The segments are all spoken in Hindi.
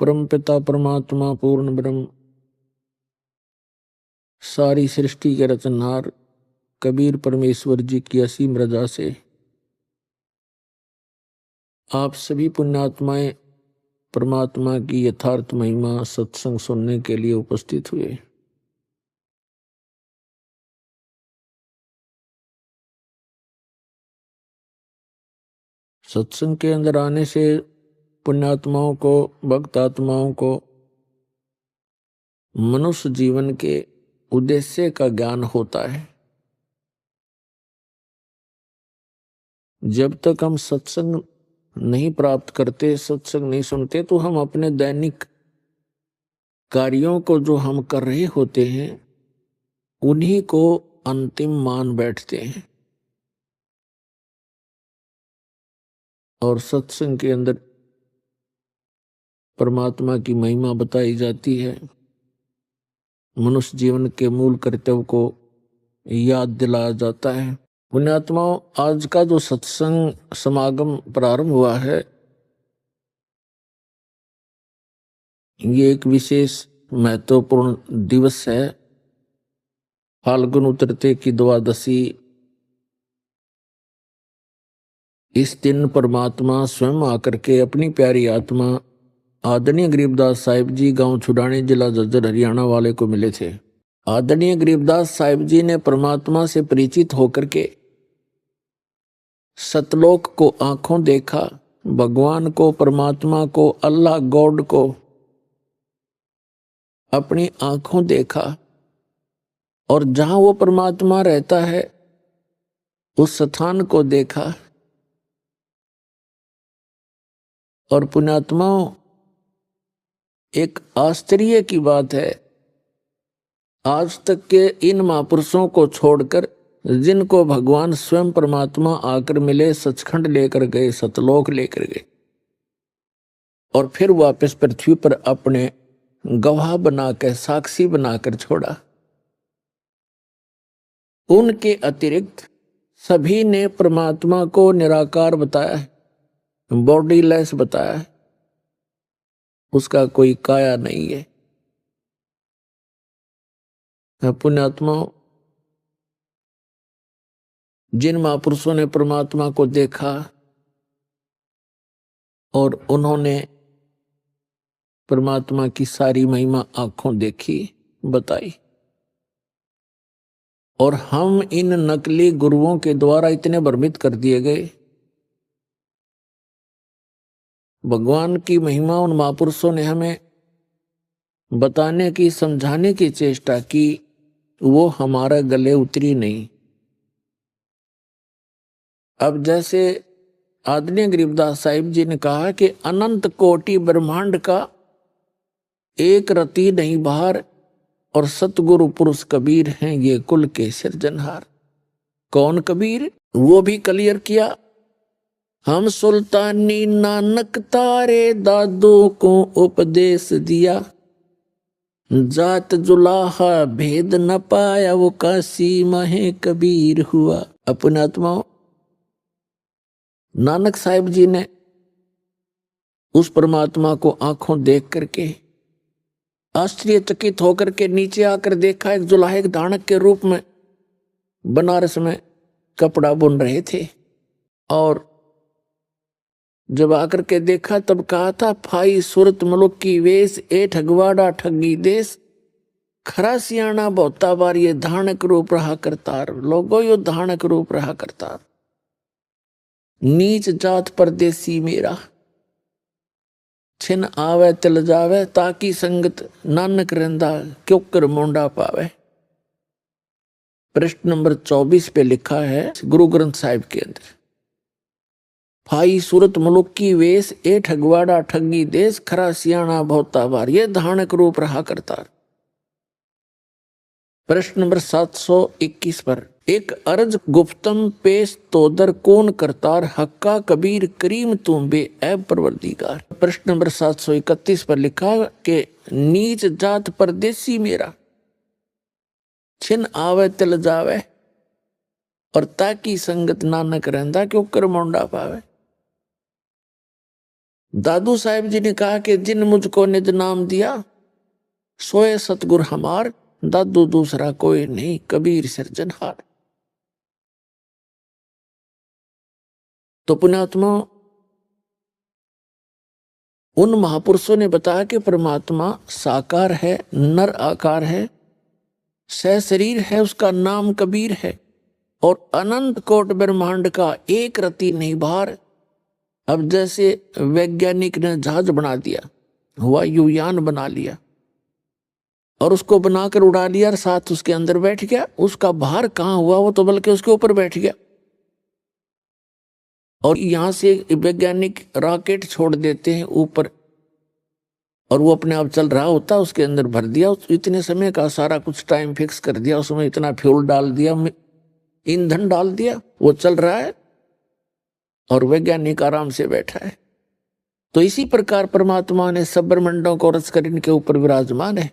परम पिता परमात्मा पूर्ण ब्रह्म सारी सृष्टि के रचनहार कबीर परमेश्वर जी की असीम रजा से आप सभी पुण्यात्माएं परमात्मा की यथार्थ महिमा सत्संग सुनने के लिए उपस्थित हुए। सत्संग के अंदर आने से पुण्यात्माओं को, भक्त आत्माओं को मनुष्य जीवन के उद्देश्य का ज्ञान होता है। जब तक हम सत्संग नहीं प्राप्त करते, सत्संग नहीं सुनते, तो हम अपने दैनिक कार्यों को जो हम कर रहे होते हैं उन्हीं को अंतिम मान बैठते हैं। और सत्संग के अंदर परमात्मा की महिमा बताई जाती है, मनुष्य जीवन के मूल कर्तव्य को याद दिलाया जाता है। पुण्यात्माओं, आज का जो सत्संग समागम प्रारंभ हुआ है, ये एक विशेष महत्वपूर्ण दिवस है। फाल्गुन उतरते की द्वादशी, इस दिन परमात्मा स्वयं आकर के अपनी प्यारी आत्मा आदरणीय गरीबदास साहिब जी गांव छुड़ाने जिला झज्जर हरियाणा वाले को मिले थे। आदरणीय गरीबदास साहिब जी ने परमात्मा से परिचित होकर के सतलोक को आंखों देखा, भगवान को, परमात्मा को, अल्लाह गॉड को अपनी आंखों देखा, और जहां वो परमात्मा रहता है उस स्थान को देखा। और पुण्यात्माओं, एक आश्चर्य की बात है, आज तक के इन महापुरुषों को छोड़कर जिनको भगवान स्वयं परमात्मा आकर मिले, सचखंड लेकर गए, सतलोक लेकर गए और फिर वापस पृथ्वी पर अपने गवाह बनाकर, साक्षी बनाकर छोड़ा, उनके अतिरिक्त सभी ने परमात्मा को निराकार बताया है, बॉडीलेस बताया है, उसका कोई काया नहीं है। पुण्यात्माओं, जिन महापुरुषों ने परमात्मा को देखा और उन्होंने परमात्मा की सारी महिमा आंखों देखी, बताई, और हम इन नकली गुरुओं के द्वारा इतने भ्रमित कर दिए गए। भगवान की महिमा उन महापुरुषों ने हमें बताने की, समझाने की चेष्टा की, वो हमारे गले उतरी नहीं। अब जैसे आदरणीय गरीबदास साहिब जी ने कहा कि अनंत कोटि ब्रह्मांड का एक रति नहीं बाहर, और सतगुरु पुरुष कबीर हैं ये कुल के सिरजनहार। कौन कबीर? वो भी क्लियर किया, हम सुल्तानी नानक तारे दादों को उपदेश दिया, जात जुलाहा भेद न पाया, वो काशी महे कबीर हुआ। अपने आत्माओं, नानक साहिब जी ने उस परमात्मा को आंखों देख करके आश्चर्यचकित होकर के नीचे आकर देखा, एक जुलाहे दानक के रूप में बनारस में कपड़ा बुन रहे थे, और जब आकर के देखा तब कहा था, फाई सूरत मुलुक की वेश, ए ठगवाड़ा ठगी देश, खरा सियाणा बहुता बार, ये धानक रूप रहा करतार। लोगो यो धानक रूप रहा करतार, नीच जात परदेसी मेरा, छिन आवे तिल जावे, ताकि संगत नानक रंदा, क्यों कर मोंडा पावे। पृष्ठ नंबर 24 पे लिखा है गुरु ग्रंथ साहिब के अंदर, फाई सूरत मुलुक की वेश, ए ठगवाड़ा ठगी देश, खरा सियाणा बहुता बार, ये धानक रूप रहा करतार। प्रश्न नंबर 721 पर, एक अर्ज गुप्तम पेश तोदर कौन करतार, हक्का कबीर करीम तुम बे ऐब परवरदिगार। प्रश्न नंबर 731 पर लिखा कि नीच जात परदेसी मेरा, छिन आवे तिल जावे, और ताकि संगत नानक रहंदा, क्यों कर मोंडा पावे। दादू साहिब जी ने कहा कि जिन मुझको निज नाम दिया सोए सतगुर हमार, दादू दूसरा कोई नहीं कबीर सिरजनहार। तो पुण्यात्मा उन महापुरुषों ने बताया कि परमात्मा साकार है, नर आकार है, सशरीर है, उसका नाम कबीर है और अनंत कोट ब्रह्मांड का एक रति नहीं बाहर। अब जैसे वैज्ञानिक ने जहाज बना दिया, वायुयान बना लिया और उसको बनाकर उड़ा लिया और साथ उसके अंदर बैठ गया, उसका भार कहाँ हुआ, वो तो बल्कि उसके ऊपर बैठ गया। और यहां से वैज्ञानिक रॉकेट छोड़ देते हैं ऊपर और वो अपने आप चल रहा होता, उसके अंदर भर दिया इतने समय का, सारा कुछ टाइम फिक्स कर दिया, उसमें इतना फ्यूल डाल दिया, ईंधन डाल दिया, वो चल रहा है और वैज्ञानिक आराम से बैठा है। तो इसी प्रकार परमात्मा ने सब ब्रह्मांडों को रच कर इनके ऊपर विराजमान है।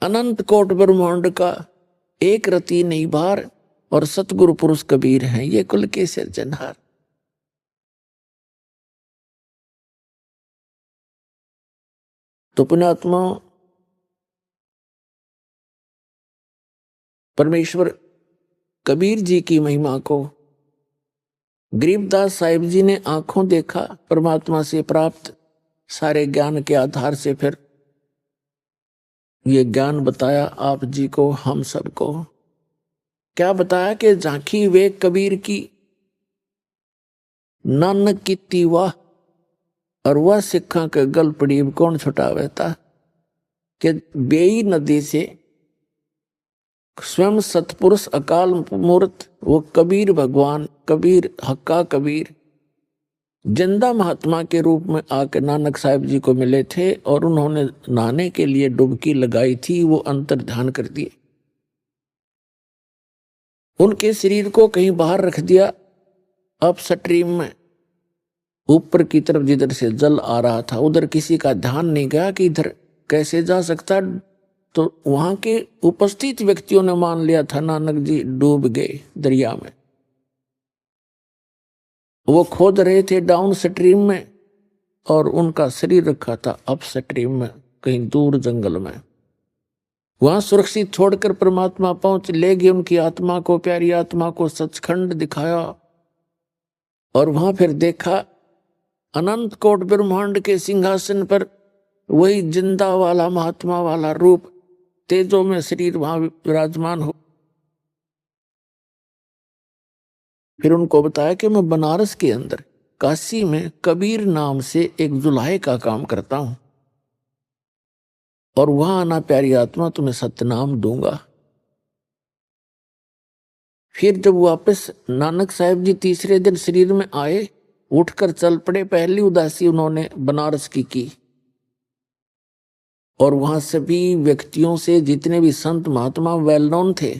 अनंत कोट ब्रह्मांड का एक रति नहीं भार और सतगुरु पुरुष कबीर हैं ये कुल के सिरजनहार। तो पुण्यात्मा परमेश्वर कबीर जी की महिमा को गरीबदास साहिब जी ने आंखों देखा, परमात्मा से प्राप्त सारे ज्ञान के आधार से फिर ये ज्ञान बताया आप जी को, हम सबको। क्या बताया कि झांकी वे कबीर की नानक की तीवा और वह सिखा के गल पड़ी कौन छुटावे था कि बेई नदी से स्वयं सतपुरुष अकाल मूर्त वो कबीर भगवान, कबीर हक्का कबीर जिंदा महात्मा के रूप में आकर नानक साहिब जी को मिले थे और उन्होंने नहाने के लिए डुबकी लगाई थी, वो अंतर ध्यान कर दिए, उनके शरीर को कहीं बाहर रख दिया अप स्ट्रीम में, ऊपर की तरफ जिधर से जल आ रहा था उधर किसी का ध्यान नहीं गया कि इधर कैसे जा सकता। तो वहां के उपस्थित व्यक्तियों ने मान लिया था नानक जी डूब गए दरिया में। वो खोद रहे थे डाउन स्ट्रीम में और उनका शरीर रखा था अप स्ट्रीम में कहीं दूर जंगल में। वहां सुरक्षित छोड़कर परमात्मा पहुंच ले गए उनकी आत्मा को, प्यारी आत्मा को सचखंड दिखाया और वहां फिर देखा अनंत कोट ब्रह्मांड के सिंहासन पर वही जिंदा वाला महात्मा वाला रूप तेजों में शरीर वहां विराजमान हो। फिर उनको बताया कि मैं बनारस के अंदर काशी में कबीर नाम से एक जुलाहे का काम करता हूं और वहां आना प्यारी आत्मा तुम्हें सत्यनाम दूंगा। फिर जब वापस नानक साहिब जी तीसरे दिन शरीर में आए, उठकर चल पड़े, पहली उदासी उन्होंने बनारस की और वहां सभी व्यक्तियों से जितने भी संत महात्मा वेल नोन थे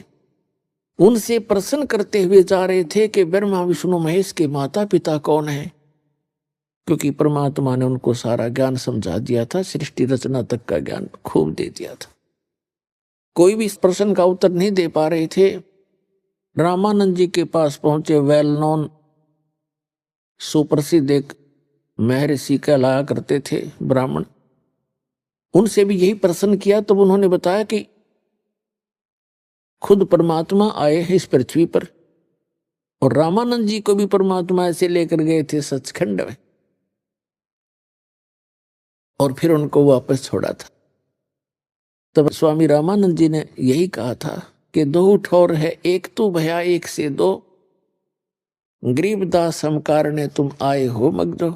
उनसे प्रश्न करते हुए जा रहे थे कि ब्रह्मा विष्णु महेश के माता पिता कौन है, क्योंकि परमात्मा ने उनको सारा ज्ञान समझा दिया था, सृष्टि रचना तक का ज्ञान खूब दे दिया था। कोई भी इस प्रश्न का उत्तर नहीं दे पा रहे थे। रामानंद जी के पास पहुंचे वेल नोन सुप्रसिद्ध एक महर्षि कहलाया करते थे ब्राह्मण, उनसे भी यही प्रश्न किया। तब उन्होंने बताया कि खुद परमात्मा आए हैं इस पृथ्वी पर और रामानंद जी को भी परमात्मा ऐसे लेकर गए थे सचखंड में और फिर उनको वापस छोड़ा था। तब स्वामी रामानंद जी ने यही कहा था कि दो ठौर है एक तू भया एक से दो, गरीबदास हम कारणे तुम आए हो मगजो।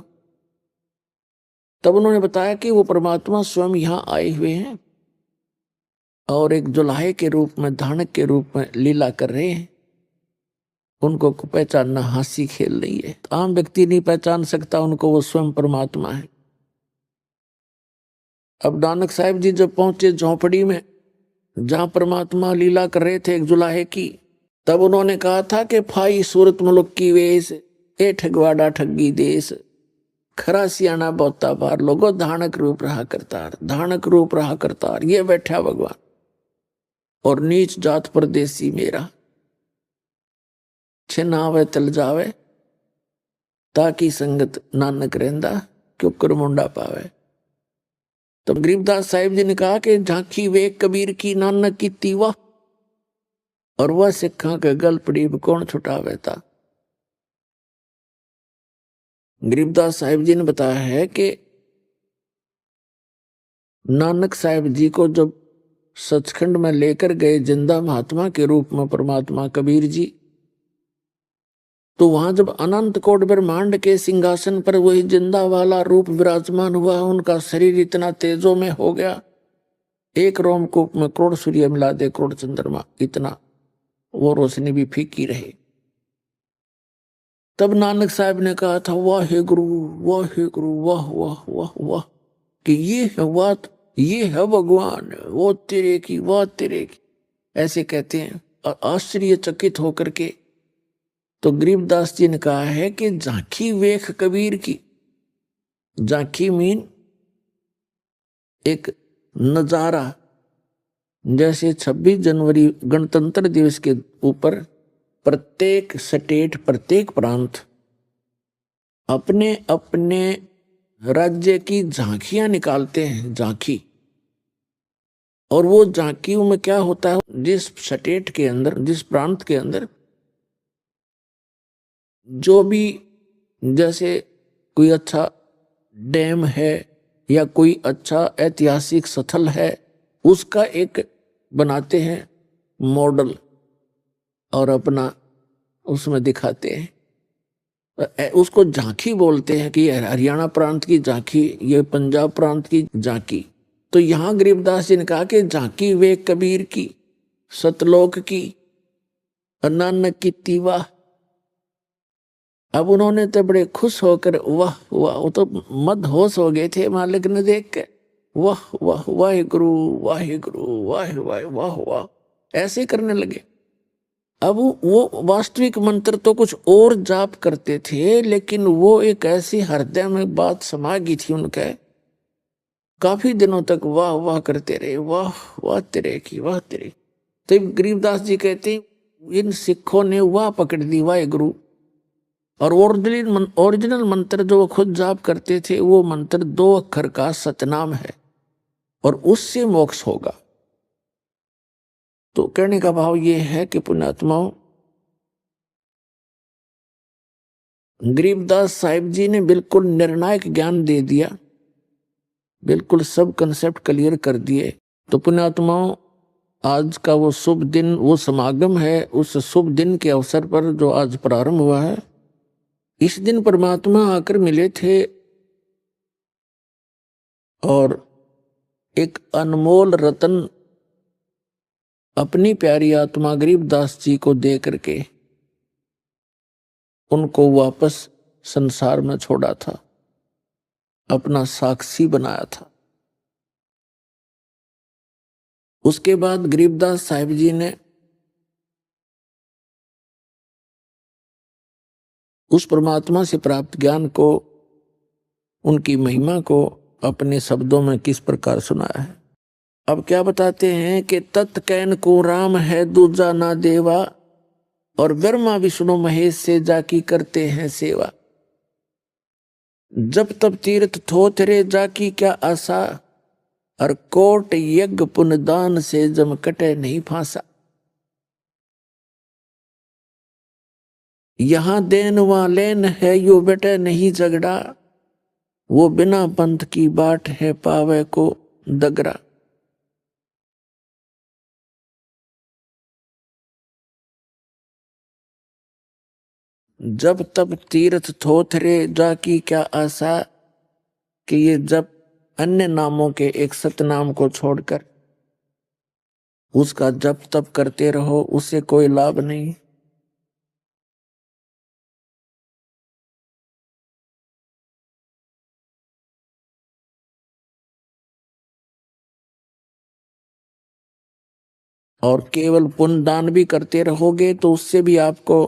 तब उन्होंने बताया कि वो परमात्मा स्वयं यहां आए हुए हैं और एक जुलाहे के रूप में, धानक के रूप में लीला कर रहे हैं। उनको पहचानना हंसी खेल नहीं है, आम व्यक्ति नहीं पहचान सकता उनको, वो स्वयं परमात्मा है। अब नानक साहिब जी जब पहुंचे झोंपड़ी में जहां परमात्मा लीला कर रहे थे एक जुलाहे की, तब उन्होंने कहा था कि फाई सूरत मुलुक की वेश ए ठगवाड़ा ठगी देश, खरा सियाना बहुता बार लोगो धानक रूप रहा करतार, धानक रूप रहा करतार। ये बैठा भगवान और नीच जात परदेसी मेरा, छिन आवे तल जावे ताकि संगत नानक रहंदा क्यों कर मुंडा पावे। तो गरीबदास साहिब जी ने कहा कि झांकी वे कबीर की नानक की तीवा, और वह सिखा के गल पड़ी कौन छुटावे था। गरीबदास साहिब जी ने बताया है कि नानक साहिब जी को जब सचखंड में लेकर गए जिंदा महात्मा के रूप में परमात्मा कबीर जी, तो वहां जब अनंत कोट ब्रह्मांड के सिंहासन पर वही जिंदा वाला रूप विराजमान हुआ, उनका शरीर इतना तेजो में हो गया, एक रोमकूप में करोड़ सूर्य मिला दे, करोड़ चंद्रमा, इतना वो रोशनी भी फीकी रहे। तब नानक साहब ने कहा था, वाहे गुरु, वाहे गुरु, वाह वाह वाह वाह, कि ये है बात, ये है भगवान, वो तेरे की, वाह तेरे की, ऐसे कहते हैं। और आश्चर्यचकित होकर के तो गरीबदास जी ने कहा है कि झांकी वेख कबीर की। झांकी मीन एक नजारा, जैसे 26 जनवरी गणतंत्र दिवस के ऊपर प्रत्येक स्टेट, प्रत्येक प्रांत अपने अपने राज्य की झांकियां निकालते हैं, झांकी। और वो झांकियों में क्या होता है, जिस स्टेट के अंदर, जिस प्रांत के अंदर जो भी, जैसे कोई अच्छा डैम है या कोई अच्छा ऐतिहासिक स्थल है, उसका एक बनाते हैं मॉडल और अपना उसमें दिखाते हैं। उसको झांकी बोलते हैं कि ये हरियाणा प्रांत की झांकी, ये पंजाब प्रांत की झांकी। तो यहां गरीबदास जी ने कहा कि झांकी वे कबीर की, सतलोक की, नानक की तीवा। अब उन्होंने तो बड़े खुश होकर वाह वाह, वो तो मदहोश हो गए थे मालिक ने देख के, वाह वाह वाहे गुरु, वाहे गुरु, वाह वाह वाह वाह, ऐसे करने लगे। अब वो वास्तविक मंत्र तो कुछ और जाप करते थे, लेकिन वो एक ऐसी हृदय में बात समा गई थी उनके, काफी दिनों तक वाह वाह करते रहे, वाह वाह तेरे की, वाह तेरे। तो गरीबदास जी कहते इन सिखों ने वाह पकड़ दी, वाहे गुरु। और ओरिजिनल मंत्र जो वो खुद जाप करते थे, वो मंत्र 2 अक्षर का सतनाम है, और उससे मोक्ष होगा। तो कहने का भाव ये है कि पुण्यात्माओं, गरीबदास साहिब जी ने बिल्कुल निर्णायक ज्ञान दे दिया, बिल्कुल सब कंसेप्ट क्लियर कर दिए। तो पुण्यात्माओं, आज का वो शुभ दिन, वो समागम है, उस शुभ दिन के अवसर पर जो आज प्रारंभ हुआ है, इस दिन परमात्मा आकर मिले थे और एक अनमोल रतन अपनी प्यारी आत्मा गरीबदास जी को दे करके उनको वापस संसार में छोड़ा था, अपना साक्षी बनाया था। उसके बाद गरीबदास साहिब जी ने उस परमात्मा से प्राप्त ज्ञान को, उनकी महिमा को अपने शब्दों में किस प्रकार सुनाया है। अब क्या बताते हैं कि तत् कैन को राम है दूजा ना देवा, और ब्रह्मा विष्णु महेश से जाकी करते हैं सेवा। जब तब तीर्थ थोथरे जाकी क्या आशा, और कोट यज्ञ पुनदान से जम कटे नहीं फांसा। यहां देन वहां लेन है, यो बेटे नहीं झगड़ा, वो बिना पंथ की बाट है पावे को दगरा। जब तब तीर्थ थोथरे जाकी क्या आशा, कि ये जब अन्य नामों के एक सतनाम को छोड़कर उसका जप तप करते रहो, उससे कोई लाभ नहीं। और केवल पुण्य दान भी करते रहोगे तो उससे भी आपको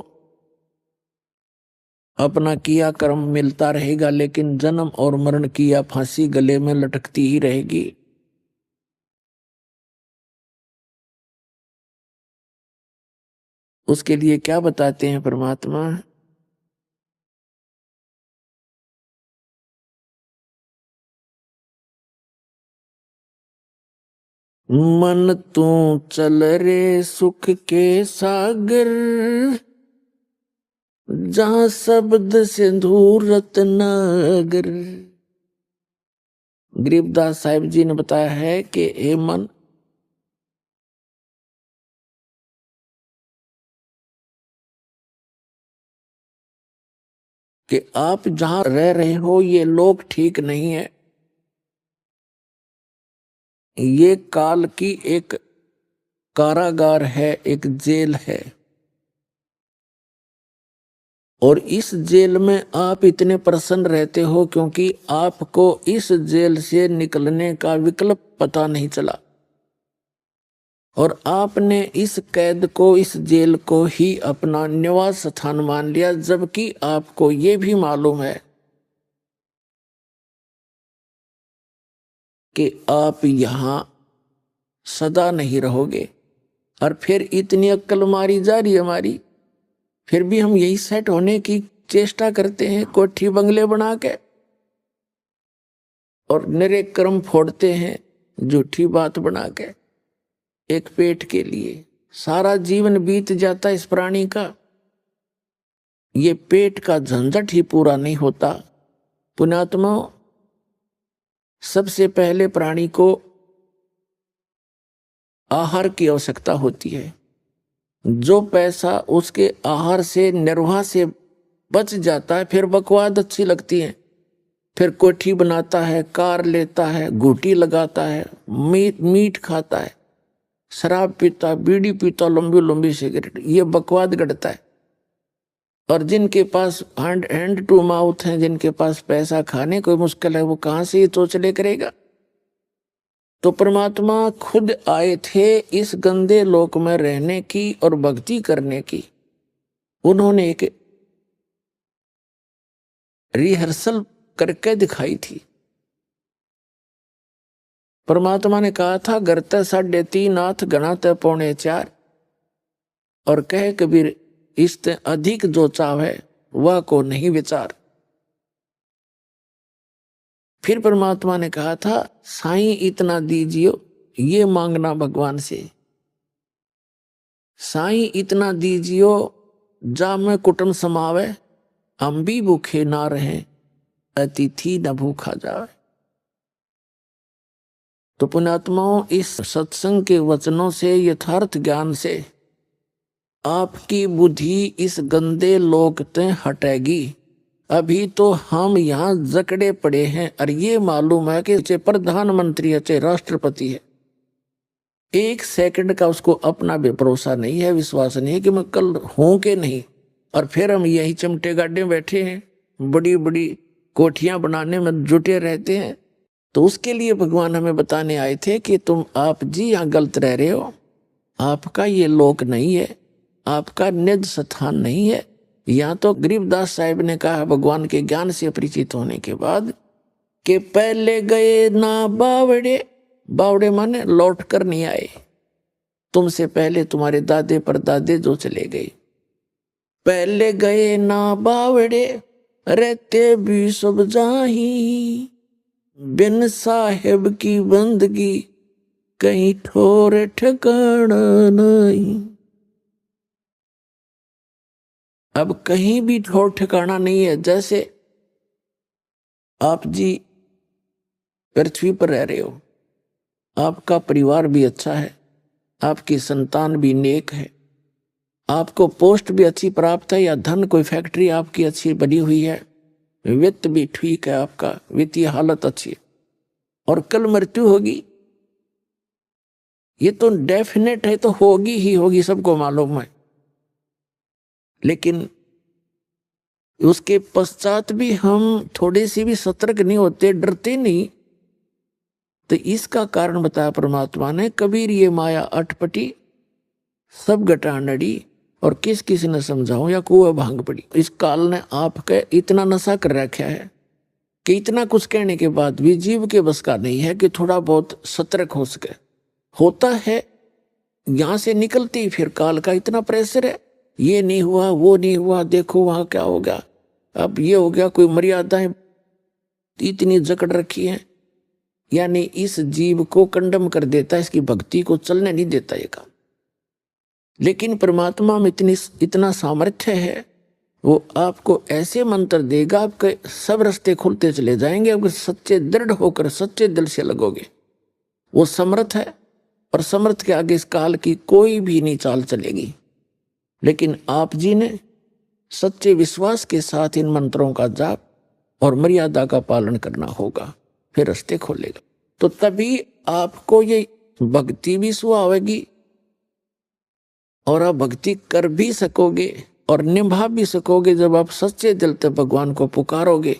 अपना किया कर्म मिलता रहेगा, लेकिन जन्म और मरण की या फांसी गले में लटकती ही रहेगी। उसके लिए क्या बताते हैं परमात्मा, मन तू चल रे सुख के सागर, जहां शब्द सिंधु रत्नागर। गरीबदास साहिब जी ने बताया है कि हे मन, कि आप जहां रह रहे हो ये लोग ठीक नहीं है, ये काल की एक कारागार है, एक जेल है। और इस जेल में आप इतने प्रसन्न रहते हो क्योंकि आपको इस जेल से निकलने का विकल्प पता नहीं चला, और आपने इस कैद को, इस जेल को ही अपना निवास स्थान मान लिया, जबकि आपको ये भी मालूम है कि आप यहां सदा नहीं रहोगे। और फिर इतनी अक्ल मारी जा रही है हमारी, फिर भी हम यही सेट होने की चेष्टा करते हैं, कोठी बंगले बना के, और निरे कर्म फोड़ते हैं झूठी बात बना के, एक पेट के लिए। सारा जीवन बीत जाता इस प्राणी का, ये पेट का झंझट ही पूरा नहीं होता। पुण्यात्मा, सबसे पहले प्राणी को आहार की आवश्यकता होती है। जो पैसा उसके आहार से, निर्वाह से बच जाता है, फिर बकवाद अच्छी लगती है, फिर कोठी बनाता है, कार लेता है, घूटी लगाता है, मीट खाता है, शराब पीता, बीड़ी पीता, लंबी लंबी सिगरेट, ये बकवाद गढ़ता है। और जिनके पास हैंड टू माउथ है, जिनके पास पैसा खाने कोई मुश्किल है, वो कहां से ये चोचले करेगा। तो परमात्मा खुद आए थे इस गंदे लोक में रहने की और भक्ति करने की। उन्होंने एक रिहर्सल करके दिखाई थी। परमात्मा ने कहा था, घर ते 3.5 हाथ, घना ते 4.25, और कहे कबीर, इससे अधिक जो चाहे वह को नहीं विचार। फिर परमात्मा ने कहा था, साईं इतना दीजियो, ये मांगना भगवान से। साईं इतना दीजियो, जा में कुटुंब समावे, हम भी भूखे ना रहे, अतिथि न भूखा जावे। तो पुण्यात्माओं, इस सत्संग के वचनों से, यथार्थ ज्ञान से आपकी बुद्धि इस गंदे लोक से हटेगी। अभी तो हम यहाँ जकड़े पड़े हैं, और ये मालूम है कि चाहे प्रधानमंत्री है, चाहे राष्ट्रपति है, एक सेकंड का उसको अपना भी भरोसा नहीं है, विश्वास नहीं है कि मैं कल हूं कि नहीं। और फिर हम यही चमटे गाड्डे बैठे हैं, बड़ी बड़ी कोठियां बनाने में जुटे रहते हैं। तो उसके लिए भगवान हमें बताने आए थे कि तुम, आप जी यहाँ गलत रह रहे हो, आपका ये लोक नहीं है, आपका निज स्थान नहीं है। यहाँ तो गरीबदास साहिब ने कहा, भगवान के ज्ञान से परिचित होने के बाद, कि पहले गए ना बावड़े, बावड़े माने लौट कर नहीं आए, तुमसे पहले तुम्हारे दादे परदादे जो चले गए। पहले गए ना बावड़े, रहते भी सब जाही, बिन साहेब की बंदगी कहीं ठोर ठिकाना नहीं। अब कहीं भी ठोर ठिकाना नहीं है। जैसे आप जी पृथ्वी पर रह रहे हो, आपका परिवार भी अच्छा है, आपकी संतान भी नेक है, आपको पोस्ट भी अच्छी प्राप्त है, या धन कोई फैक्ट्री आपकी अच्छी बनी हुई है, वित्त भी ठीक है, आपका वित्तीय हालत अच्छी है, और कल मृत्यु होगी, ये तो डेफिनेट है, तो होगी ही होगी, सबको मालूम है। लेकिन उसके पश्चात भी हम थोड़े से भी सतर्क नहीं होते, डरते नहीं। तो इसका कारण बताया परमात्मा ने, कबीर ये माया अटपटी, सब घटानड़ी, और किस किस ने समझाऊं या कुआ भांग पड़ी। इस काल ने आपके इतना नशा कर रखा है कि इतना कुछ कहने के बाद भी जीव के बस का नहीं है कि थोड़ा बहुत सतर्क हो सके। होता है, यहां से निकलते ही फिर काल का इतना प्रेशर है, ये नहीं हुआ, वो नहीं हुआ, देखो वहां क्या हो गया, अब ये हो गया, कोई मर्यादाएं इतनी जकड़ रखी है। यानी इस जीव को कंडम कर देता है, इसकी भक्ति को चलने नहीं देता ये काम। लेकिन परमात्मा में इतना सामर्थ्य है, वो आपको ऐसे मंत्र देगा, आपके सब रास्ते खुलते चले जाएंगे, आपके सच्चे दृढ़ होकर सच्चे दिल से लगोगे। वो समर्थ है, और समर्थ के आगे इस काल की कोई भी नहीं चाल चलेगी। लेकिन आप जी ने सच्चे विश्वास के साथ इन मंत्रों का जाप और मर्यादा का पालन करना होगा, फिर रास्ते खोलेगा। तो तभी आपको ये भक्ति भी सुहावेगी और आप भक्ति कर भी सकोगे और निभा भी सकोगे जब आप सच्चे दिल से भगवान को पुकारोगे।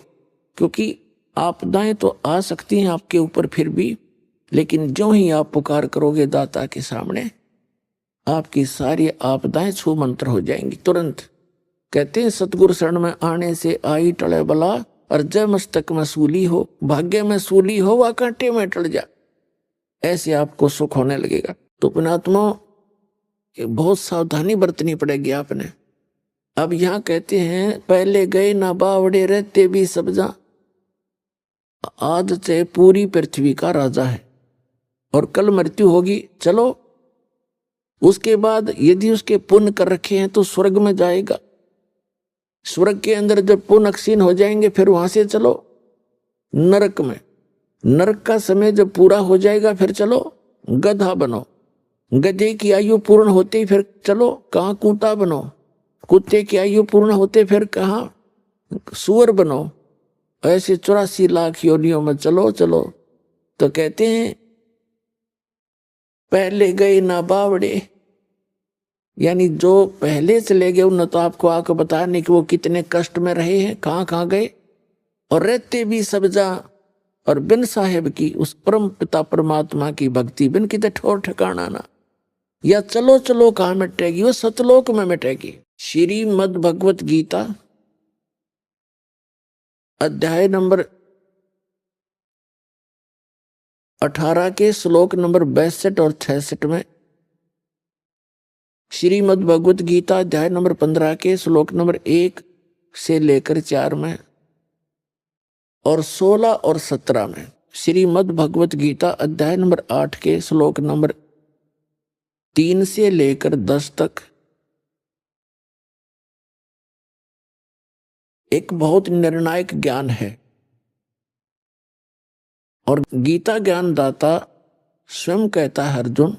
क्योंकि आपदाएं तो आ सकती हैं आपके ऊपर फिर भी, लेकिन जो ही आप पुकार करोगे दाता के सामने, आपकी सारी आपदाएं छू मंत्र हो जाएंगी तुरंत। कहते हैं सतगुरु शरण में आने से आई टले बला, और जय मस्तक में सूली हो, भाग्य में सूली हो, वह कांटे में टल जा। ऐसे आपको सुख होने लगेगा। तो पुण्यात्मा बहुत सावधानी बरतनी पड़ेगी आपने। अब यहां कहते हैं पहले गए ना बावड़े रहते भी सब्जा, आज से पूरी पृथ्वी का राजा है और कल मृत्यु होगी। चलो उसके बाद यदि उसके पुण्य कर रखे हैं तो स्वर्ग में जाएगा। स्वर्ग के अंदर जब पुण्य क्षीण हो जाएंगे फिर वहां से चलो नरक में। नरक का समय जब पूरा हो जाएगा फिर चलो गधा बनो। गधे की आयु पूर्ण होते ही फिर चलो कहाँ कुत्ता बनो। कुत्ते की आयु पूर्ण होते फिर कहाँ सुअर बनो। ऐसे 84 लाख योनियों में चलो चलो। तो कहते हैं पहले गए ना बावड़े, यानी जो पहले चले गए उन्होंने तो आपको आके बताया नहीं कि वो कितने कष्ट में रहे हैं, कहाँ कहाँ गए। और रहते भी सब्जा, और बिन साहेब की उस परम पिता परमात्मा की भक्ति बिन किते ठोर ठिकाना ना। या चलो चलो कहाँ मिटेगी, वो सतलोक में मिटेगी। श्रीमद् भगवत गीता अध्याय नंबर 18 के श्लोक नंबर 62 और 66 में, श्रीमद् भगवत गीता अध्याय नंबर 15 के श्लोक नंबर 1 से लेकर 4 में, और 16 और 17 में, श्रीमद् भगवत गीता अध्याय नंबर 8 के श्लोक नंबर 3 से लेकर 10 तक एक बहुत निर्णायक ज्ञान है। और गीता ज्ञान दाता स्वयं कहता है अर्जुन,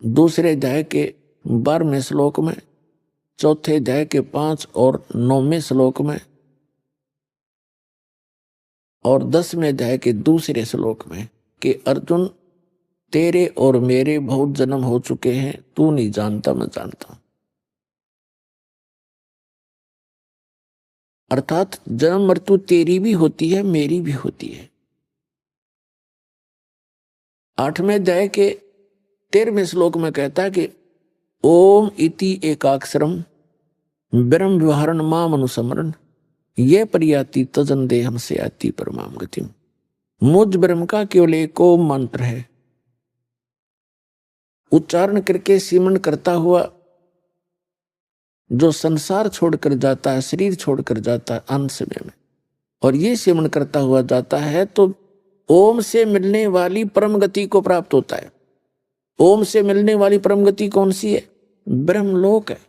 दूसरे अध्याय के 12वें श्लोक में, चौथे अध्याय के 5 और 9वें श्लोक में, और 10वें अध्याय के दूसरे श्लोक में कि अर्जुन तेरे और मेरे बहुत जन्म हो चुके हैं, तू नहीं जानता मैं जानता हूं। अर्थात जन्म मृत्यु तेरी भी होती है, मेरी भी होती है। 8वें अध्याय के 13वें श्लोक में कहता है कि ओम इति एकाक्षरम ब्रह्म व्यवहारण माम अनुसमरण ये परियाति तजन देहम से आती परमाम गतिम। मुझ ब्रह्म का केवल एक ओम मंत्र है, उच्चारण करके सिमरण करता हुआ जो संसार छोड़कर जाता है, शरीर छोड़कर जाता है अंत समय में, और ये सिमरण करता हुआ जाता है तो ओम से मिलने वाली परम गति को प्राप्त होता है। ओम से मिलने वाली परम गति कौन सी है? ब्रह्मलोक है,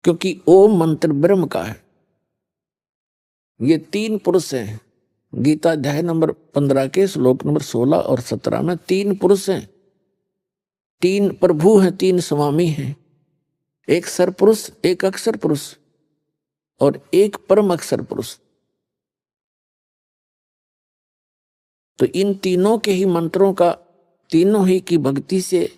क्योंकि ओम मंत्र ब्रह्म का है। ये 3 पुरुष हैं। गीता अध्याय नंबर 15 के श्लोक नंबर 16 और 17 में 3 पुरुष हैं, 3 प्रभु हैं, 3 स्वामी हैं। एक सरपुरुष, एक अक्षर पुरुष और एक परम अक्षर पुरुष। तो इन तीनों के ही मंत्रों का, तीनों ही की भक्ति से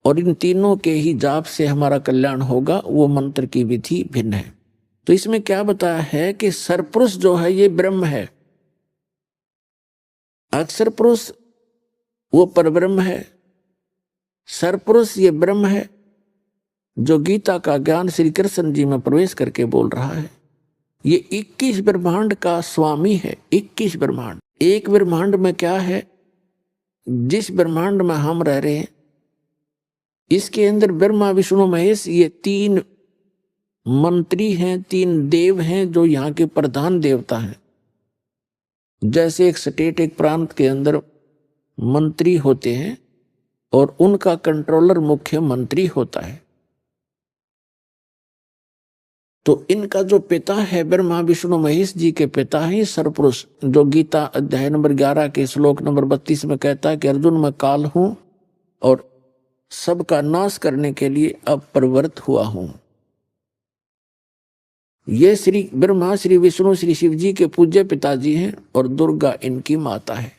और इन तीनों के ही जाप से हमारा कल्याण होगा। वो मंत्र की विधि भिन्न है। तो इसमें क्या बताया है कि सरपुरुष जो है ये ब्रह्म है, अक्षर पुरुष वो परब्रह्म है, सरपुरुष ये ब्रह्म है जो गीता का ज्ञान श्री कृष्ण जी में प्रवेश करके बोल रहा है। ये 21 ब्रह्मांड का स्वामी है। 21 ब्रह्मांड। एक ब्रह्मांड में क्या है, जिस ब्रह्मांड में हम रह रहे हैं इसके अंदर ब्रह्मा विष्णु महेश ये 3 मंत्री हैं, 3 देव हैं जो यहाँ के प्रधान देवता हैं। जैसे एक स्टेट, एक प्रांत के अंदर मंत्री होते हैं और उनका कंट्रोलर मुख्यमंत्री होता है, तो इनका जो पिता है ब्रह्मा विष्णु महेश जी के पिता है सरपुरुष, जो गीता अध्याय नंबर 11 के श्लोक नंबर 32 में कहता है कि अर्जुन मैं काल हूं और सबका नाश करने के लिए अब प्रवृत्त हुआ हूं। ये श्री ब्रह्मा, श्री विष्णु, श्री शिव जी के पूज्य पिताजी हैं और दुर्गा इनकी माता है।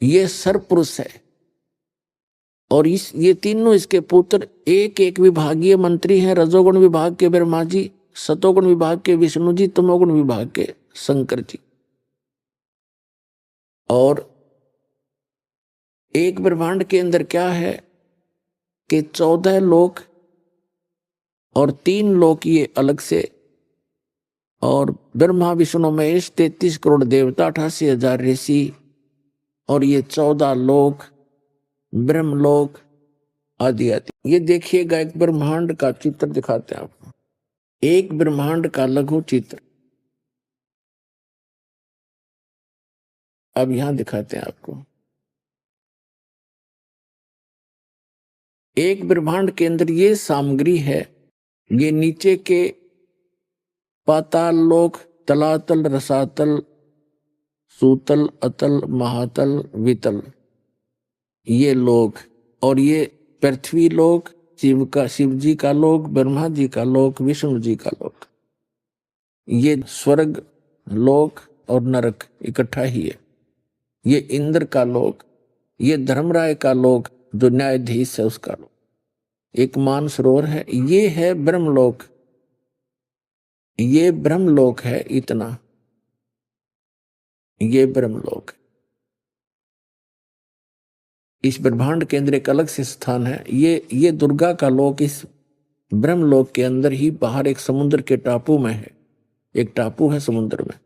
ये सरपुरुष है और ये तीनों इसके पुत्र एक एक विभागीय मंत्री हैं। रजोगुण विभाग के ब्रह्मा जी, सतोगुण विभाग के विष्णु जी, तमोगुण विभाग के शंकर जी। और एक ब्रह्मांड के अंदर क्या है कि 14 लोक और 3 लोक ये अलग से, और ब्रह्मा विष्णु महेश 33 करोड़ देवता, 88,000 ऋषि, और ये 14 लोक, ब्रह्मलोक आदि आदि। ये देखिएगा, एक ब्रह्मांड का चित्र दिखाते हैं आपको, एक ब्रह्मांड का लघु चित्र अब यहां दिखाते हैं आपको। एक ब्रह्मांड के अंदर ये सामग्री है, ये नीचे के पाताल लोक, तलातल, रसातल, सूतल, अतल, महातल, वितल, ये लोक, और ये पृथ्वी लोक, शिव जी का लोक, ब्रह्मा जी का लोक, विष्णु जी का लोक, ये स्वर्ग लोक और नरक इकट्ठा ही है। ये इंद्र का लोक, ये धर्मराय का लोक जो न्यायाधीश है उसका लोक, एक मानसरोवर है, ये है ब्रह्मलोक, ये ब्रह्मलोक है इतना, ये ब्रह्मलोक। इस ब्रह्मांड के अंदर एक अलग से स्थान है, ये दुर्गा का लोक इस ब्रह्मलोक के अंदर ही बाहर एक समुद्र के टापू में है, एक टापू है समुद्र में।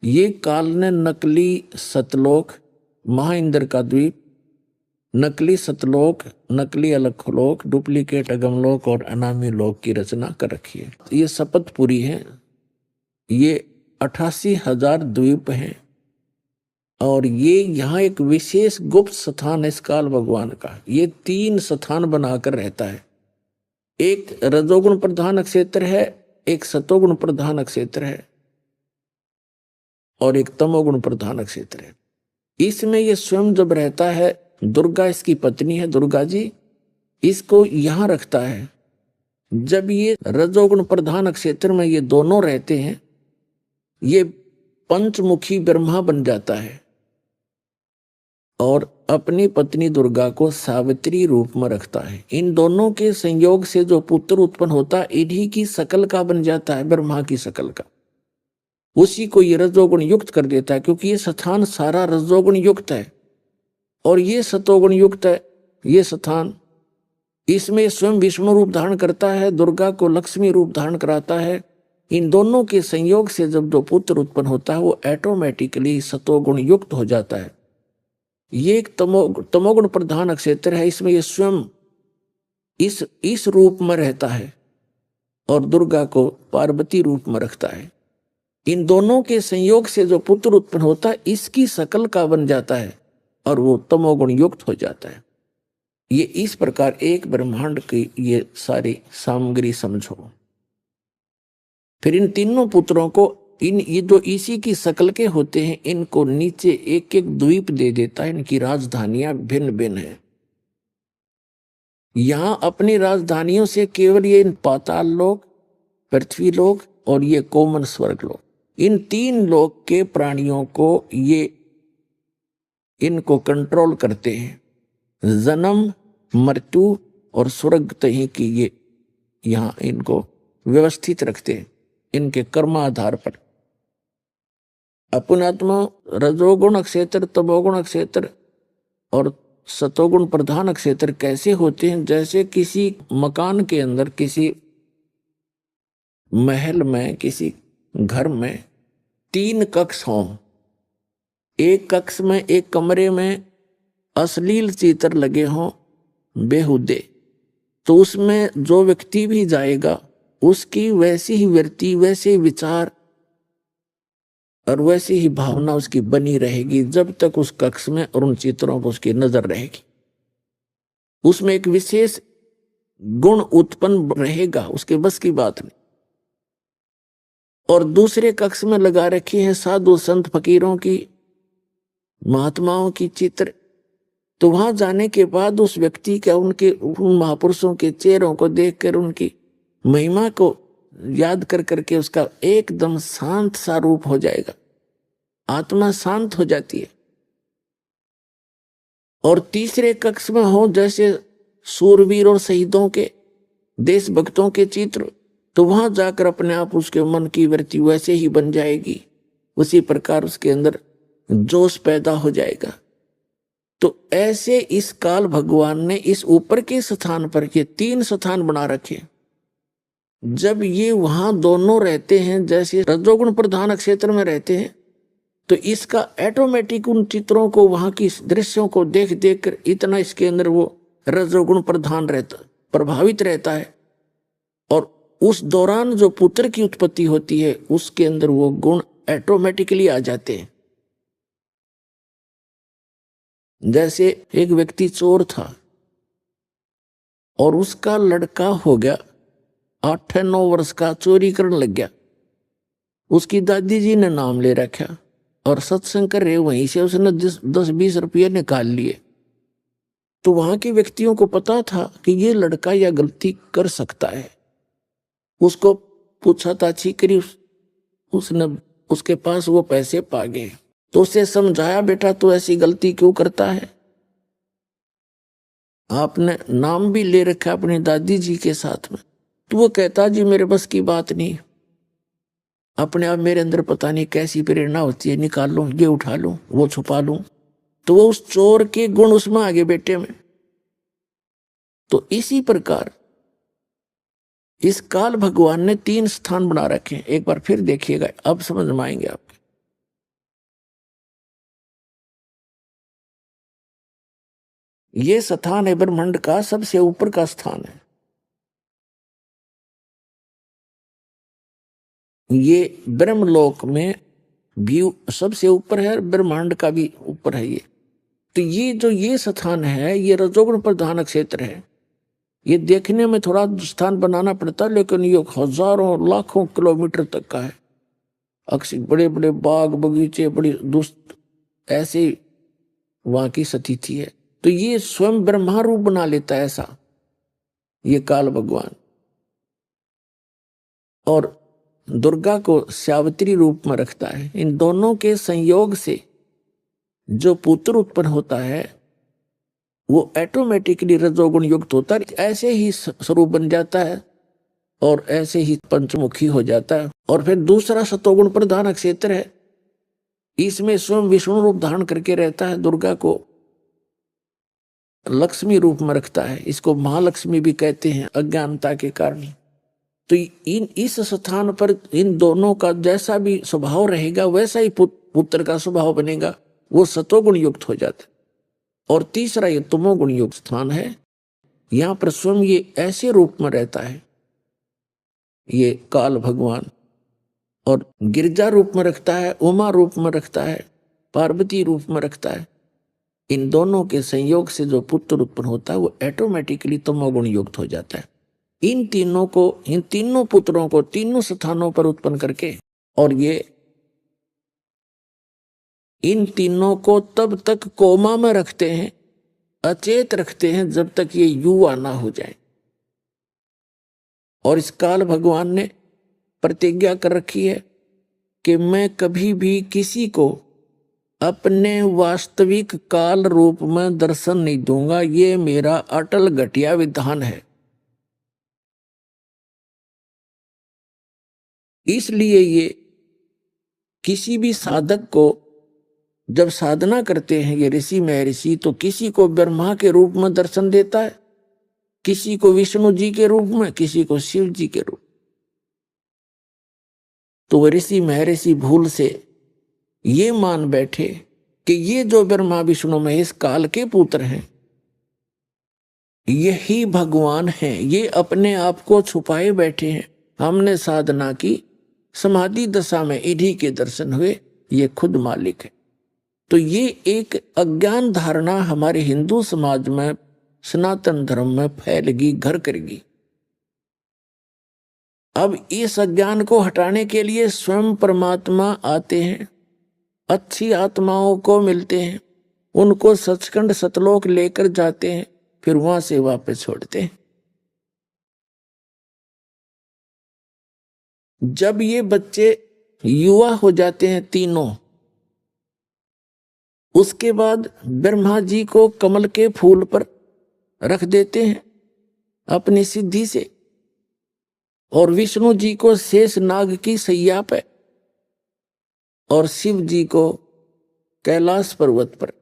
ये काल ने नकली सतलोक, महाइंद्र का द्वीप, नकली सतलोक, नकली अलखलोक, डुप्लीकेट अगमलोक और अनामी लोक की रचना कर रखी है। ये शपथपुरी है, ये 88,000 द्वीप हैं और ये यहाँ एक विशेष गुप्त स्थान है इस काल भगवान का। ये 3 स्थान बनाकर रहता है, एक रजोगुण प्रधान क्षेत्र है, एक सतोगुण प्रधान क्षेत्र है और एक तमोगुण प्रधान क्षेत्र है। इसमें ये स्वयं जब रहता है, दुर्गा इसकी पत्नी है, दुर्गा जी इसको यहां रखता है। जब ये रजोगुण प्रधान क्षेत्र में ये दोनों रहते हैं, ये पंचमुखी ब्रह्मा बन जाता है और अपनी पत्नी दुर्गा को सावित्री रूप में रखता है। इन दोनों के संयोग से जो पुत्र उत्पन्न होता है, इन्हीं की शकल का बन जाता है, ब्रह्मा की शकल का। उसी को ये रजोगुण युक्त कर देता है, क्योंकि ये स्थान सारा रजोगुण युक्त है और ये सतोगुण युक्त है। ये स्थान, इसमें स्वयं विष्णु रूप धारण करता है, दुर्गा को लक्ष्मी रूप धारण कराता है। इन दोनों के संयोग से जब जो पुत्र उत्पन्न होता है वो ऑटोमेटिकली सतोगुण युक्त हो जाता है। ये एक तमोगुण प्रधान क्षेत्र है, इसमें ये स्वयं इस रूप में रहता है और दुर्गा को पार्वती रूप में रखता है। इन दोनों के संयोग से जो पुत्र उत्पन्न होता है इसकी शकल का बन जाता है और वो तमोगुण युक्त हो जाता है। ये इस प्रकार एक ब्रह्मांड की ये सारी सामग्री समझो। फिर इन तीनों पुत्रों को ये जो इसी की शकल के होते हैं, इनको नीचे एक एक द्वीप दे देता है। इनकी राजधानियां भिन्न भिन्न है। यहां अपनी राजधानियों से केवल ये इन पाताल लोक, पृथ्वी लोक और ये कोमन स्वर्ग लोक, इन 3 लोक के प्राणियों को ये इनको कंट्रोल करते हैं। जन्म, मृत्यु और स्वर्ग तही की ये यहां इनको व्यवस्थित रखते हैं इनके कर्माधार पर। अपुनात्मा रजोगुण क्षेत्र, तमोगुण क्षेत्र और सतोगुण प्रधान क्षेत्र कैसे होते हैं? जैसे किसी मकान के अंदर, किसी महल में, किसी घर में 3 कक्ष हों। एक कक्ष में, एक कमरे में अश्लील चित्र लगे हों बेहुदे, तो उसमें जो व्यक्ति भी जाएगा उसकी वैसी ही वृत्ति, वैसे ही विचार और वैसी ही भावना उसकी बनी रहेगी जब तक उस कक्ष में और उन चित्रों पर उसकी नजर रहेगी। उसमें एक विशेष गुण उत्पन्न रहेगा, उसके बस की बात नहीं। और दूसरे कक्ष में लगा रखी है साधु संत फकीरों की, महात्माओं की चित्र। तो वहां जाने के बाद उस व्यक्ति का, उनके उन महापुरुषों के चेहरों को देखकर, उनकी महिमा को याद कर करके उसका एकदम शांत सा रूप हो जाएगा, आत्मा शांत हो जाती है। और तीसरे कक्ष में हो जैसे सूरवीर और शहीदों के, देशभक्तों के चित्र, तो वहां जाकर अपने आप उसके मन की वृत्ति वैसे ही बन जाएगी, उसी प्रकार उसके अंदर जोश पैदा हो जाएगा। तो ऐसे इस काल भगवान ने इस ऊपर के स्थान पर ये 3 स्थान बना रखे। जब ये वहां दोनों रहते हैं, जैसे रजोगुण प्रधान क्षेत्र में रहते हैं, तो इसका ऑटोमेटिक उन चित्रों को, वहां की दृश्यों को देख देख कर इतना इसके अंदर वो रजोगुण प्रधान रहता, प्रभावित रहता है। और उस दौरान जो पुत्र की उत्पत्ति होती है उसके अंदर वो गुण ऑटोमेटिकली आ जाते हैं। जैसे एक व्यक्ति चोर था और उसका लड़का हो गया 8-9 वर्ष का, चोरी करने लग गया। उसकी दादी जी ने नाम ले रखा और सत्संग कर रहे, वहीं से उसने 10-20 रुपये निकाल लिए। तो वहां के व्यक्तियों को पता था कि ये लड़का यह गलती कर सकता है। उसको पूछा ताछी करी, उसने उसके पास वो पैसे पा गए। तो उसे समझाया, बेटा तू ऐसी गलती क्यों करता है? आपने नाम भी ले रखा अपनी दादी जी के साथ में। तो वो कहता, जी मेरे बस की बात नहीं, अपने आप मेरे अंदर पता नहीं कैसी प्रेरणा होती है, निकाल लूं, ये उठा लूं, वो छुपा लूं। तो वो उस चोर के गुण उसमें आगे बेटे में। तो इसी प्रकार इस काल भगवान ने 3 स्थान बना रखे हैं। एक बार फिर देखिएगा, अब समझ में आएंगे आपके। ये स्थान है ब्रह्मांड का सबसे ऊपर का स्थान है। ये ब्रह्मलोक में भी सबसे ऊपर है, ब्रह्मांड का भी ऊपर है ये। तो ये जो ये स्थान है, ये रजोगुण प्रधान क्षेत्र है। ये देखने में थोड़ा स्थान बनाना पड़ता है, लेकिन ये हजारों लाखों किलोमीटर तक का है। अक्सर बड़े बड़े बाग बगीचे, बड़ी दुस्त ऐसे वहां की स्थिति है। तो ये स्वयं ब्रह्मा रूप बना लेता है ऐसा ये काल भगवान। और दुर्गा को सावित्री रूप में रखता है। इन दोनों के संयोग से जो पुत्र उत्पन्न होता है वो ऑटोमेटिकली रजोगुण युक्त होता है, ऐसे ही स्वरूप बन जाता है और ऐसे ही पंचमुखी हो जाता है। और फिर दूसरा सतोगुण प्रधान क्षेत्र है, इसमें स्वयं विष्णु रूप धारण करके रहता है, दुर्गा को लक्ष्मी रूप में रखता है। इसको महालक्ष्मी भी कहते हैं अज्ञानता के कारण। तो इस स्थान पर इन दोनों का जैसा भी स्वभाव रहेगा वैसा ही पुत्र का स्वभाव बनेगा, वो सतोगुण युक्त हो जाता है। और तीसरा ये तमोगुण युक्त स्थान है, यहां पर स्वयं ये ऐसे रूप में रहता है ये काल भगवान, और गिरजा रूप में रखता है, उमा रूप में रखता है, पार्वती रूप में रखता है। इन दोनों के संयोग से जो पुत्र उत्पन्न होता है वो ऑटोमेटिकली तमोगुण युक्त हो जाता है। इन तीनों पुत्रों को तीनों स्थानों पर उत्पन्न करके, और ये इन तीनों को तब तक कोमा में रखते हैं, अचेत रखते हैं, जब तक ये युवा ना हो जाए। और इस काल भगवान ने प्रतिज्ञा कर रखी है कि मैं कभी भी किसी को अपने वास्तविक काल रूप में दर्शन नहीं दूंगा। ये मेरा अटल घटिया विधान है। इसलिए ये किसी भी साधक को जब साधना करते हैं ये ऋषि महर्षि, तो किसी को ब्रह्मा के रूप में दर्शन देता है, किसी को विष्णु जी के रूप में, किसी को शिव जी के रूप। तो ऋषि महर्षि भूल से ये मान बैठे कि ये जो ब्रह्मा विष्णु महेश काल के पुत्र हैं, यही भगवान है, ये अपने आप को छुपाए बैठे हैं। हमने साधना की, समाधि दशा में इन्हीं के दर्शन हुए, ये खुद मालिक है। तो ये एक अज्ञान धारणा हमारे हिंदू समाज में, सनातन धर्म में फैलेगी, घर करेगी। अब इस अज्ञान को हटाने के लिए स्वयं परमात्मा आते हैं, अच्छी आत्माओं को मिलते हैं, उनको सचखंड सतलोक लेकर जाते हैं, फिर वहां से वापस छोड़ते हैं। जब ये बच्चे युवा हो जाते हैं तीनों, उसके बाद ब्रह्मा जी को कमल के फूल पर रख देते हैं अपनी सिद्धि से, और विष्णु जी को शेष नाग की सैया पे, और शिव जी को कैलाश पर्वत पर।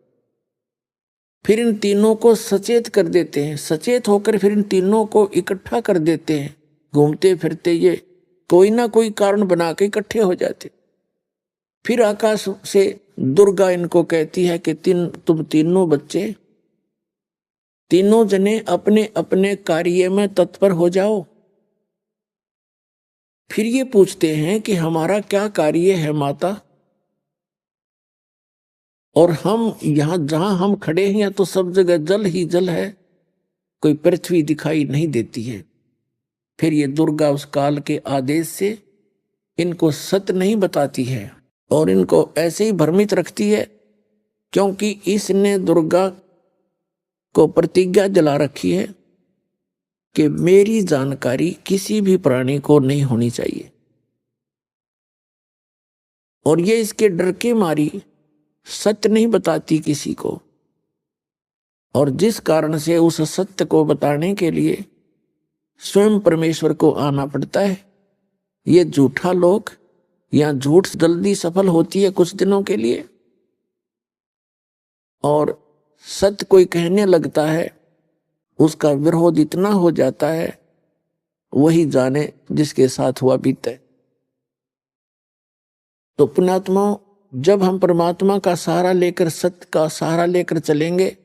फिर इन तीनों को सचेत कर देते हैं, सचेत होकर फिर इन तीनों को इकट्ठा कर देते हैं। घूमते फिरते ये कोई ना कोई कारण बना के इकट्ठे हो जाते। फिर आकाश से दुर्गा इनको कहती है कि तुम तीनों बच्चे, तीनों जने अपने अपने कार्य में तत्पर हो जाओ। फिर ये पूछते हैं कि हमारा क्या कार्य है माता, और हम यहां जहां हम खड़े हैं तो सब जगह जल ही जल है, कोई पृथ्वी दिखाई नहीं देती है। फिर ये दुर्गा उस काल के आदेश से इनको सत्य नहीं बताती है और इनको ऐसे ही भ्रमित रखती है, क्योंकि इसने दुर्गा को प्रतिज्ञा दिला रखी है कि मेरी जानकारी किसी भी प्राणी को नहीं होनी चाहिए। और ये इसके डर के मारी सत्य नहीं बताती किसी को, और जिस कारण से उस सत्य को बताने के लिए स्वयं परमेश्वर को आना पड़ता है। ये झूठा लोग, या झूठ जल्दी सफल होती है कुछ दिनों के लिए, और सत्य कोई कहने लगता है उसका विरोध इतना हो जाता है, वही जाने जिसके साथ हुआ बीते। तो पुण्यात्माओं, जब हम परमात्मा का सहारा लेकर, सत्य का सहारा लेकर चलेंगे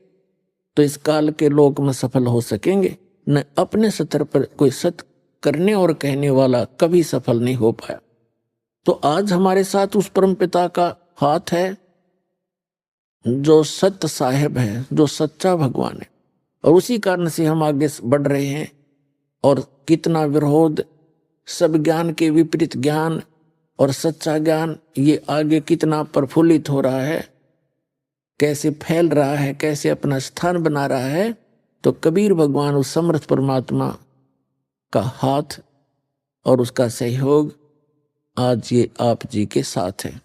तो इस काल के लोक में सफल हो सकेंगे। न अपने स्तर पर कोई सत्य करने और कहने वाला कभी सफल नहीं हो पाया। तो आज हमारे साथ उस परम पिता का हाथ है जो सत्य साहेब है, जो सच्चा भगवान है, और उसी कारण से हम आगे बढ़ रहे हैं। और कितना विरोध, सब ज्ञान के विपरीत ज्ञान और सच्चा ज्ञान, ये आगे कितना प्रफुल्लित हो रहा है, कैसे फैल रहा है, कैसे अपना स्थान बना रहा है। तो कबीर भगवान उस समर्थ परमात्मा का हाथ और उसका सहयोग आज ये आप जी के साथ है।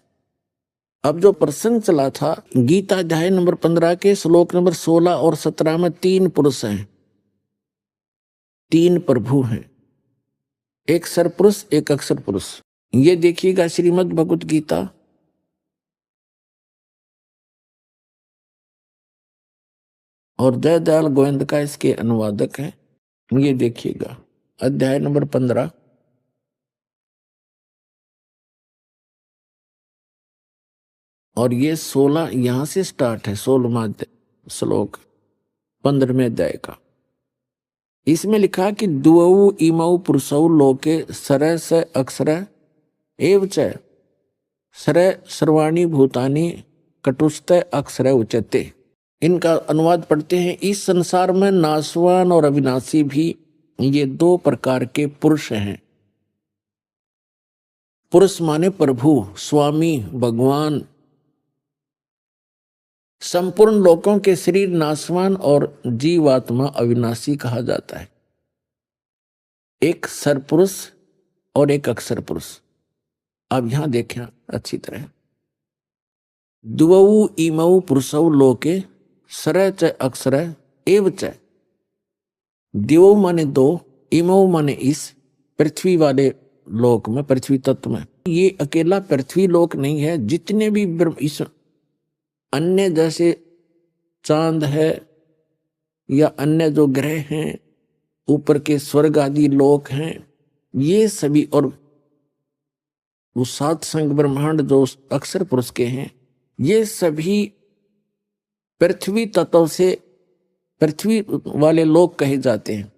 अब जो प्रसंग चला था, गीता अध्याय नंबर 15 के श्लोक नंबर 16 और 17 में 3 पुरुष हैं, 3 प्रभु हैं, एक सरपुरुष, एक अक्षर पुरुष। ये देखिएगा श्रीमद् भगवत गीता और जयदयाल गोविंद का इसके अनुवादक है। ये देखिएगा अध्याय नंबर 15 और ये 16 यहां से स्टार्ट है, 16वां श्लोक 15वें अध्याय का। इसमें लिखा कि द्वौ इमौ पुरुषौ लोके सरय स अक्षर एव च सरय सर्वाणि भूतानि कटुस्थ अक्षर उच्यते। इनका अनुवाद पढ़ते हैं। इस संसार में नाशवान और अविनाशी भी ये 2 प्रकार के पुरुष हैं। पुरुष माने प्रभु, स्वामी, भगवान। संपूर्ण लोकों के शरीर नाशवान और जीवात्मा अविनाशी कहा जाता है। एक सरपुरुष और एक अक्षर पुरुष। अब यहां देखें अच्छी तरह, द्वौ इमौ पुरुषौ लोके सरय च अक्षर एव च। द्वौ माने 2, इमौ माने इस पृथ्वी वाले लोक में, पृथ्वी तत्व में। ये अकेला पृथ्वी लोक नहीं है, जितने भी इस अन्य जैसे चांद है या अन्य जो ग्रह हैं, ऊपर के स्वर्ग आदि लोक हैं, ये सभी, और वो 7 संग ब्रह्मांड जो अक्षर पुरुष के हैं, ये सभी पृथ्वी तत्व से पृथ्वी वाले लोग कहे जाते हैं।